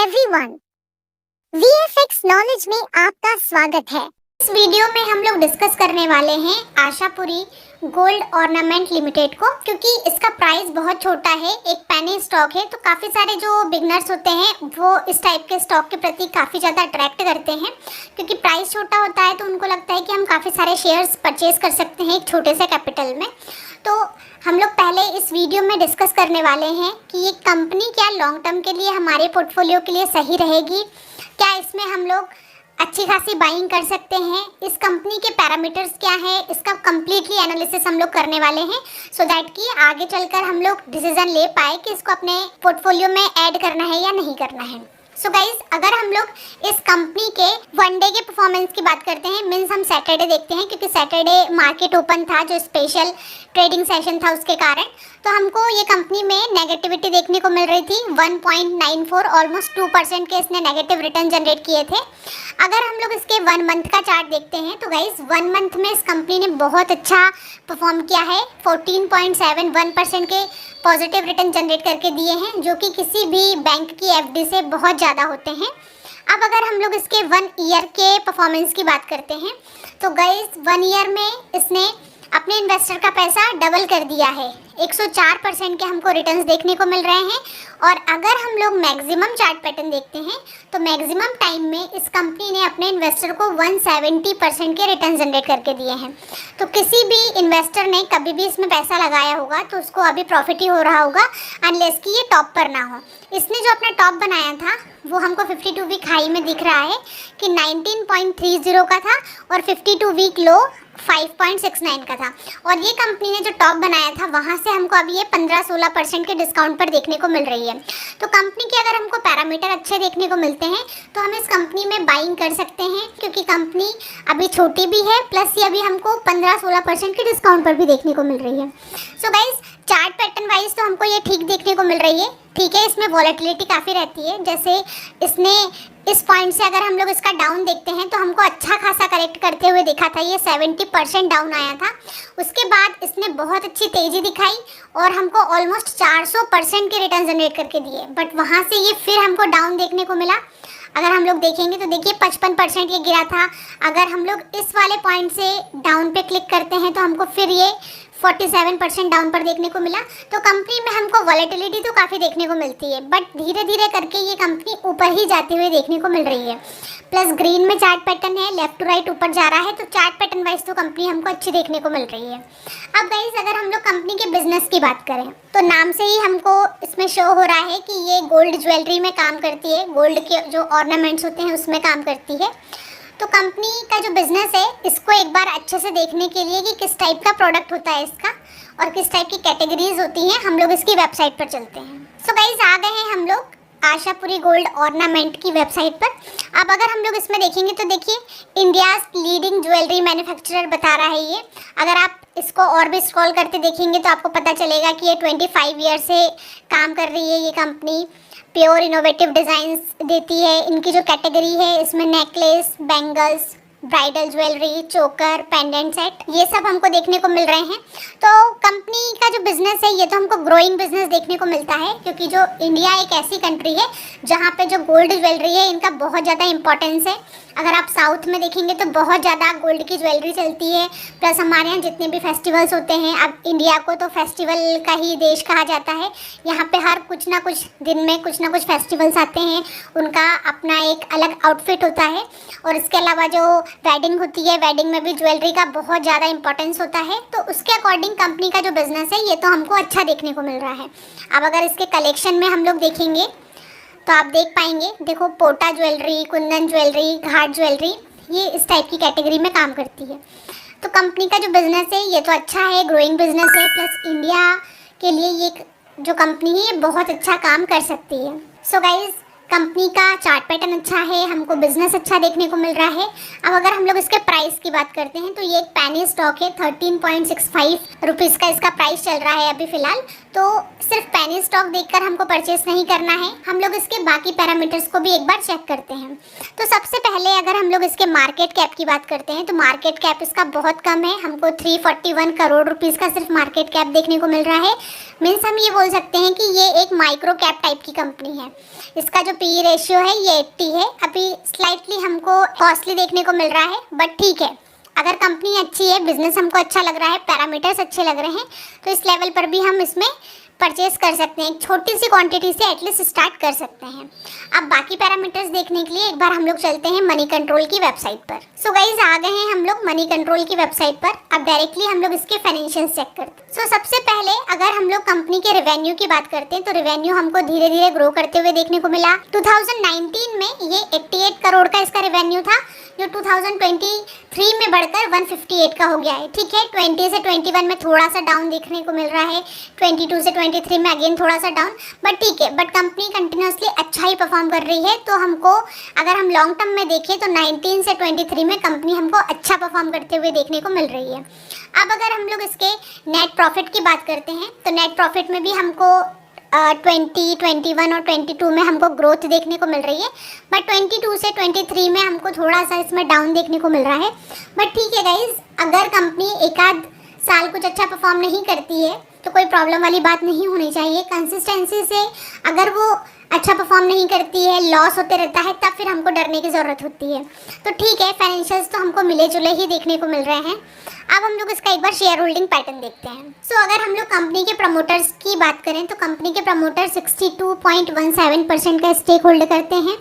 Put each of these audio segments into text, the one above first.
Everyone, VFX knowledge में आपका स्वागत है। इस वीडियो में हम लोग डिस्कस करने वाले हैं आशापुरी गोल्ड ऑर्नामेंट लिमिटेड को, क्योंकि इसका प्राइस बहुत छोटा है, एक पेनी स्टॉक है, तो काफ़ी सारे जो बिगनर्स होते हैं वो इस टाइप के स्टॉक के प्रति काफ़ी ज़्यादा अट्रैक्ट करते हैं, क्योंकि प्राइस छोटा होता है तो उनको लगता है कि हम काफ़ी सारे शेयर्स परचेज कर सकते हैं एक छोटे से कैपिटल में। तो हम लोग पहले इस वीडियो में डिस्कस करने वाले हैं कि ये कंपनी क्या लॉन्ग टर्म के लिए हमारे पोर्टफोलियो के लिए सही रहेगी, क्या इसमें हम लोग अच्छी खासी बाइंग कर सकते हैं, इस कंपनी के पैरामीटर्स क्या है, इसका कम्प्लीटली एनालिसिस हम लोग करने वाले हैं, सो दैट कि आगे चलकर हम लोग डिसीजन ले पाए कि इसको अपने पोर्टफोलियो में ऐड करना है या नहीं करना है। सो गाइज, अगर हम लोग इस कंपनी के वन डे के परफॉर्मेंस की बात करते हैं, मीन्स हम सैटरडे देखते हैं, क्योंकि सैटरडे मार्केट ओपन था, जो स्पेशल ट्रेडिंग सेशन था उसके कारण, तो हमको ये कंपनी में नेगेटिविटी देखने को मिल रही थी। 1.94 ऑलमोस्ट 2% के इसने नेगेटिव रिटर्न जनरेट किए थे। अगर हम लोग इसके 1 मंथ का चार्ट देखते हैं तो गाइज 1 मंथ में इस कंपनी ने बहुत अच्छा परफॉर्म किया है, 14.71% के पॉजिटिव रिटर्न जनरेट करके दिए हैं, जो कि किसी भी बैंक की एफडी से बहुत ज़्यादा होते हैं। अब अगर हम लोग इसके 1 ईयर के परफॉर्मेंस की बात करते हैं तो गाइज 1 ईयर में इसने अपने इन्वेस्टर का पैसा डबल कर दिया है, 104% के हमको रिटर्न्स देखने को मिल रहे हैं। और अगर हम लोग मैक्सिमम चार्ट पैटर्न देखते हैं तो मैक्सिमम टाइम में इस कंपनी ने अपने इन्वेस्टर को 170% के रिटर्न जनरेट करके दिए हैं। तो किसी भी इन्वेस्टर ने कभी भी इसमें पैसा लगाया होगा तो उसको अभी प्रॉफिट ही हो रहा होगा, अनलेस कि ये टॉप पर ना हो। इसने जो अपना टॉप बनाया था वो हमको 52 वीक हाई में दिख रहा है कि 19.30 का था और 52 वीक लो 5.69 का था। और ये कंपनी ने जो टॉप बनाया था वहाँ से हमको अभी ये 15-16% के डिस्काउंट पर देखने को मिल रही है। तो कंपनी के अगर हमको पैरामीटर अच्छे देखने को मिलते हैं तो हम इस कंपनी में बाइंग कर सकते हैं, क्योंकि कंपनी अभी छोटी भी है, प्लस ये अभी हमको 15-16% के डिस्काउंट पर भी देखने को मिल रही है। So guys, chart pattern wise तो हमको ये ठीक देखने को मिल रही है, ठीक है। इसमें वॉलेटिलिटी काफ़ी रहती है, जैसे इसने इस पॉइंट से अगर हम लोग इसका डाउन देखते हैं तो हमको अच्छा खासा करेक्ट करते हुए देखा था, ये 70% डाउन आया था। उसके बाद इसने बहुत अच्छी तेज़ी दिखाई और हमको ऑलमोस्ट 400% के रिटर्न जनरेट करके दिए, बट वहाँ से ये फिर हमको डाउन देखने को मिला। अगर हम लोग देखेंगे तो देखिए 55% ये गिरा था। अगर हम लोग इस वाले पॉइंट से डाउन पे क्लिक करते हैं तो हमको फिर ये 47% डाउन पर देखने को मिला। तो कंपनी में हमको वॉलेटिलिटी तो काफ़ी देखने को मिलती है, बट धीरे धीरे करके ये कंपनी ऊपर ही जाते हुए देखने को मिल रही है। प्लस ग्रीन में चार्ट पैटर्न है, लेफ्ट टू राइट ऊपर जा रहा है, तो चार्ट पैटर्न वाइज तो कंपनी हमको अच्छी देखने को मिल रही है। अब गाइस, अगर हम लोग कंपनी के बिजनेस की बात करें तो नाम से ही हमको इसमें शो हो रहा है कि ये गोल्ड ज्वेलरी में काम करती है, गोल्ड के जो ऑर्नामेंट्स होते हैं उसमें काम करती है। तो कंपनी का जो बिज़नेस है इसको एक बार अच्छे से देखने के लिए कि किस टाइप का प्रोडक्ट होता है इसका और किस टाइप की कैटेगरीज होती हैं, हम लोग इसकी वेबसाइट पर चलते हैं। सो गाइस, आ गए हैं हम लोग आशापुरी गोल्ड ऑर्नामेंट की वेबसाइट पर। अब अगर हम लोग इसमें देखेंगे तो देखिए इंडियाज़ लीडिंग ज्वेलरी मैन्युफैक्चरर बता रहा है ये। अगर आप इसको और भी स्क्रॉल करते देखेंगे तो आपको पता चलेगा कि ये 25 ईयर से काम कर रही है ये कंपनी। प्योर इनोवेटिव डिज़ाइंस देती है। इनकी जो कैटेगरी है इसमें नेकलेस, बैंगल्स, ब्राइडल ज्वेलरी, चोकर, पेंडेंट सेट, ये सब हमको देखने को मिल रहे हैं। तो कंपनी का जो बिज़नेस है ये तो हमको ग्रोइंग बिजनेस देखने को मिलता है, क्योंकि जो इंडिया एक ऐसी कंट्री है जहाँ पे जो गोल्ड ज्वेलरी है इनका बहुत ज़्यादा इंपॉर्टेंस है। अगर आप साउथ में देखेंगे तो बहुत ज़्यादा गोल्ड की ज्वेलरी चलती है। प्लस हमारे यहाँ जितने भी फेस्टिवल्स होते हैं, अब इंडिया को तो फेस्टिवल का ही देश कहा जाता है। यहाँ पे हर कुछ ना कुछ दिन में कुछ ना कुछ फेस्टिवल्स आते हैं, उनका अपना एक अलग आउटफिट होता है। और इसके अलावा जो वेडिंग होती है, वेडिंग में भी ज्वेलरी का बहुत ज़्यादा इंपॉर्टेंस होता है। तो उसके अकॉर्डिंग कंपनी का जो बिज़नेस है ये तो हमको अच्छा देखने को मिल रहा है। अब अगर इसके कलेक्शन में हम लोग देखेंगे तो आप देख पाएंगे, देखो पोटा ज्वेलरी, कुंदन ज्वेलरी, घाट ज्वेलरी, ये इस टाइप की कैटेगरी में काम करती है। तो कंपनी का जो बिज़नेस है ये तो अच्छा है, ग्रोइंग बिजनेस है, प्लस इंडिया के लिए ये जो कंपनी है ये बहुत अच्छा काम कर सकती है। सो गाइज़, कंपनी का चार्ट पैटर्न अच्छा है, हमको बिजनेस अच्छा देखने को मिल रहा है। अब अगर हम लोग इसके प्राइस की बात करते हैं तो ये एक पेनी स्टॉक है, 13.65 रुपीज़ का इसका प्राइस चल रहा है अभी फ़िलहाल। तो सिर्फ पेनी स्टॉक देखकर हमको परचेस नहीं करना है, हम लोग इसके बाकी पैरामीटर्स को भी एक बार चेक करते हैं। तो सबसे पहले अगर हम लोग इसके मार्केट कैप की बात करते हैं तो मार्केट कैप इसका बहुत कम है, हमको 341 करोड़ रुपीस का सिर्फ मार्केट कैप देखने को मिल रहा है। मीन्स हम ये बोल सकते हैं कि ये एक माइक्रो कैप टाइप की कंपनी है। इसका जो पी रेशियो है ये 80 है। अभी स्लाइटली हमको कॉस्टली देखने को मिल रहा है, बट ठीक है, अगर कंपनी अच्छी है, बिजनेस हमको अच्छा लग रहा है, पैरामीटर्स अच्छे लग रहे हैं, तो इस लेवल पर भी हम इसमें परचेस कर सकते हैं। एक छोटी सी क्वांटिटी से एटलीस्ट स्टार्ट कर सकते हैं। अब बाकी पैरामीटर्स देखने के लिए एक बार हम लोग चलते हैं मनी कंट्रोल की वेबसाइट पर। सो गाइस, आ गए हैं हम लोग मनी कंट्रोल की वेबसाइट पर। अब डायरेक्टली हम लोग इसके फाइनेंशियल चेक करते हैं। सो सबसे पहले अगर हम लोग कंपनी के रेवेन्यू की बात करते हैं तो रेवेन्यू हमको धीरे धीरे ग्रो करते हुए देखने को मिला। 2019 में ये 88 करोड़ का इसका रेवेन्यू था, जो 2023 में बढ़कर 158 का हो गया है। ठीक है, 20 से 21 में थोड़ा सा डाउन देखने को मिल रहा है, 22 से 23 में अगेन थोड़ा सा डाउन, बट ठीक है। बट कंपनी कंटिन्यूसली अच्छा ही परफॉर्म कर रही है, तो हमको अगर हम लॉन्ग टर्म में देखें तो 19 से 23 में कंपनी हमको अच्छा परफॉर्म करते हुए देखने को मिल रही है। अब अगर हम लोग इसके नेट प्रॉफिट की बात करते हैं तो नेट प्रॉफिट में भी हमको 20, 21 और 22 में हमको ग्रोथ देखने को मिल रही है, बट 22 से 23 में हमको थोड़ा सा इसमें डाउन देखने को मिल रहा है। बट ठीक है गाइज, अगर कंपनी एक आध साल कुछ अच्छा परफॉर्म नहीं करती है तो कोई प्रॉब्लम वाली बात नहीं होनी चाहिए। कंसिस्टेंसी से अगर वो अच्छा परफॉर्म नहीं करती है, लॉस होते रहता है, तब फिर हमको डरने की ज़रूरत होती है। तो ठीक है, फाइनेंशियल्स तो हमको मिले जुले ही देखने को मिल रहे हैं। अब हम लोग इसका एक बार शेयर होल्डिंग पैटर्न देखते हैं। सो अगर हम लोग कंपनी के प्रमोटर्स की बात करें तो कंपनी के प्रमोटर 62.17% का स्टेक होल्ड करते हैं,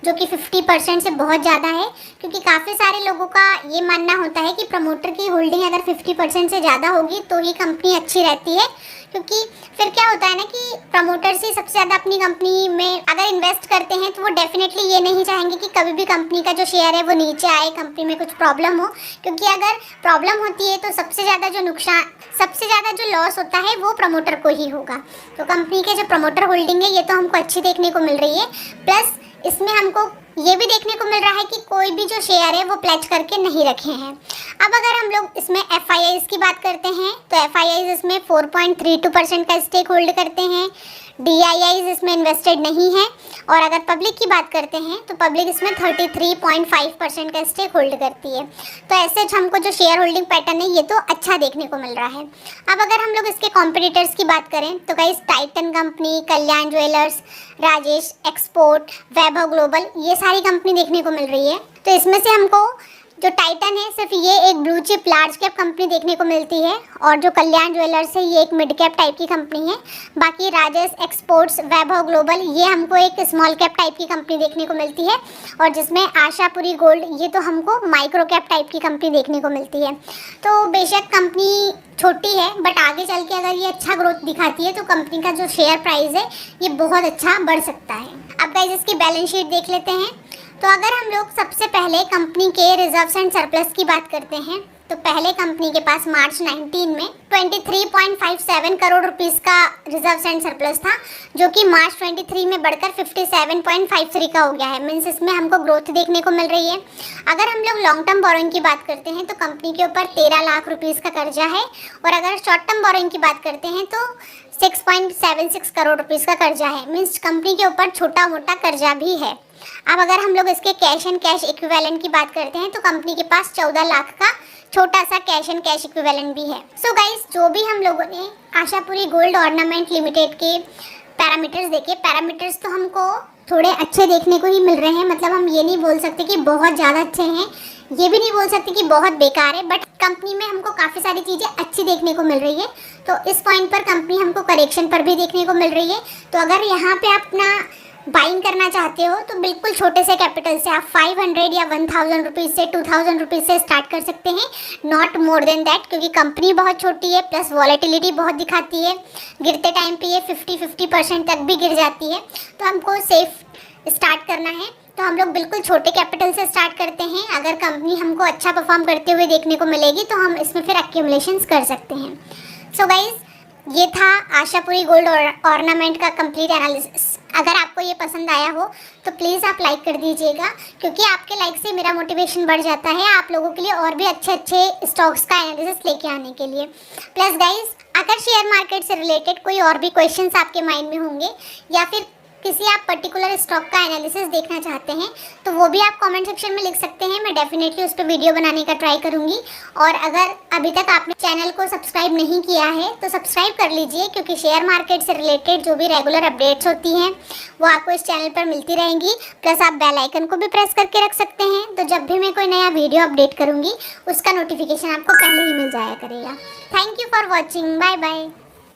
जो कि 50% से बहुत ज़्यादा है, क्योंकि काफ़ी सारे लोगों का ये मानना होता है कि प्रमोटर की होल्डिंग अगर 50% से ज़्यादा होगी तो ही कंपनी अच्छी रहती है। क्योंकि फिर क्या होता है ना कि प्रमोटर्स ही सबसे ज़्यादा अपनी कंपनी में अगर इन्वेस्ट करते हैं तो वो डेफिनेटली ये नहीं चाहेंगे कि कभी भी कंपनी का जो शेयर है वो नीचे आए, कंपनी में कुछ प्रॉब्लम हो। क्योंकि अगर प्रॉब्लम होती है तो सबसे ज़्यादा जो लॉस होता है वो प्रमोटर को ही होगा। तो कंपनी के जो प्रमोटर होल्डिंग है ये तो हमको अच्छी देखने को मिल रही है। प्लस इसमें हमको ये भी देखने को मिल रहा है कि कोई भी जो शेयर है वो प्लेज करके नहीं रखे हैं। अब अगर हम लोग इसमें FIIs की बात करते हैं तो FIIs इसमें 4.32% का स्टेक होल्ड करते हैं। DIIs इसमें इन्वेस्टेड नहीं है। और अगर पब्लिक की बात करते हैं तो पब्लिक इसमें 33.5% का स्टेक होल्ड करती है। तो ऐसे हमको जो शेयर होल्डिंग पैटर्न है ये तो अच्छा देखने को मिल रहा है। अब अगर हम लोग इसके कॉम्पिटिटर्स की बात करें तो गाइस, टाइटन कंपनी, कल्याण ज्वेलर्स, राजेश एक्सपोर्ट, वैभव ग्लोबल, ये सारी कंपनी देखने को मिल रही है। तो इसमें से हमको जो टाइटन है सिर्फ ये एक blue chip large cap company देखने को मिलती है, और जो कल्याण ज्वेलर्स है ये एक मिड कैप टाइप की कंपनी है। बाकी राजेश एक्सपोर्ट्स, वैभव ग्लोबल, ये हमको एक स्मॉल कैप टाइप की कंपनी देखने को मिलती है। और जिसमें आशापुरी गोल्ड, ये तो हमको माइक्रो कैप टाइप की कंपनी देखने को मिलती है। तो बेशक कंपनी छोटी है, बट आगे चल के अगर ये अच्छा ग्रोथ दिखाती है तो कंपनी का जो शेयर प्राइस है ये बहुत अच्छा बढ़ सकता है। अब गाइस, इसकी बैलेंस शीट देख लेते हैं। तो अगर हम लोग सबसे पहले कंपनी के रिजर्व्स एंड सरप्लस की बात करते हैं तो पहले कंपनी के पास मार्च 19 में 23.57 करोड़ रुपीस का रिजर्व्स एंड सरप्लस था, जो कि मार्च 23 में बढ़कर 57.53 का हो गया है। मीन्स इसमें हमको ग्रोथ देखने को मिल रही है। अगर हम लोग लॉन्ग टर्म बोरोइंग की बात करते हैं तो कंपनी के ऊपर 13 लाख रुपीस का कर्जा है, और अगर शॉर्ट टर्म बोरोइंग की बात करते हैं तो 6.76 करोड़ रुपीस का कर्जा है। मीन्स कंपनी के ऊपर छोटा मोटा कर्जा भी है। अब अगर हम लोग इसके कैश एंड कैश इक्विवेलेंट की बात करते हैं तो कंपनी के पास 14 लाख का छोटा सा कैश एंड कैश इक्विवेलेंट भी है। सो गाइस, जो भी हम लोगों ने आशापुरी गोल्ड ऑर्नामेंट लिमिटेड के पैरामीटर्स देखे, पैरामीटर्स तो हमको थोड़े अच्छे देखने को ही मिल रहे हैं। मतलब हम ये नहीं बोल सकते कि बहुत ज़्यादा अच्छे हैं, ये भी नहीं बोल सकते कि बहुत बेकार है, बट कंपनी में हमको काफ़ी सारी चीज़ें अच्छी देखने को मिल रही है। तो इस पॉइंट पर कंपनी हमको करेक्शन पर भी देखने को मिल रही है। तो अगर यहाँ पे अपना बाइंग करना चाहते हो तो बिल्कुल छोटे से कैपिटल से आप 500 या 1000 रुपीज़ से 2000 रुपीज़ से स्टार्ट कर सकते हैं, नॉट मोर देन दैट। क्योंकि कंपनी बहुत छोटी है, प्लस वॉलेटिलिटी बहुत दिखाती है, गिरते टाइम पे ये 50% तक भी गिर जाती है। तो हमको सेफ स्टार्ट करना है, तो हम लोग बिल्कुल छोटे कैपिटल से स्टार्ट करते हैं। अगर कंपनी हमको अच्छा परफॉर्म करते हुए देखने को मिलेगी तो हम इसमें फिर एक्यूमुलेशंस कर सकते हैं। सो गाइज, ये था आशापुरी गोल्ड ऑर्नामेंट का कंप्लीट एनालिसिस। अगर आपको ये पसंद आया हो तो प्लीज़ आप लाइक कर दीजिएगा, क्योंकि आपके लाइक से मेरा मोटिवेशन बढ़ जाता है आप लोगों के लिए और भी अच्छे अच्छे स्टॉक्स का एनालिसिस लेके आने के लिए। प्लस गाइज, अगर शेयर मार्केट से रिलेटेड कोई और भी क्वेश्चंस आपके माइंड में होंगे या फिर किसी आप पर्टिकुलर स्टॉक का एनालिसिस देखना चाहते हैं तो वो भी आप कमेंट सेक्शन में लिख सकते हैं। मैं डेफिनेटली उस पर वीडियो बनाने का ट्राई करूंगी। और अगर अभी तक आपने चैनल को सब्सक्राइब नहीं किया है तो सब्सक्राइब कर लीजिए, क्योंकि शेयर मार्केट से रिलेटेड जो भी रेगुलर अपडेट्स होती हैं वो आपको इस चैनल पर मिलती रहेंगी। प्लस आप बेल आइकन को भी प्रेस करके रख सकते हैं, तो जब भी मैं कोई नया वीडियो अपडेट करूँगी उसका नोटिफिकेशन आपको पहले ही मिल जाया करेगा। Thank you for watching. Bye bye.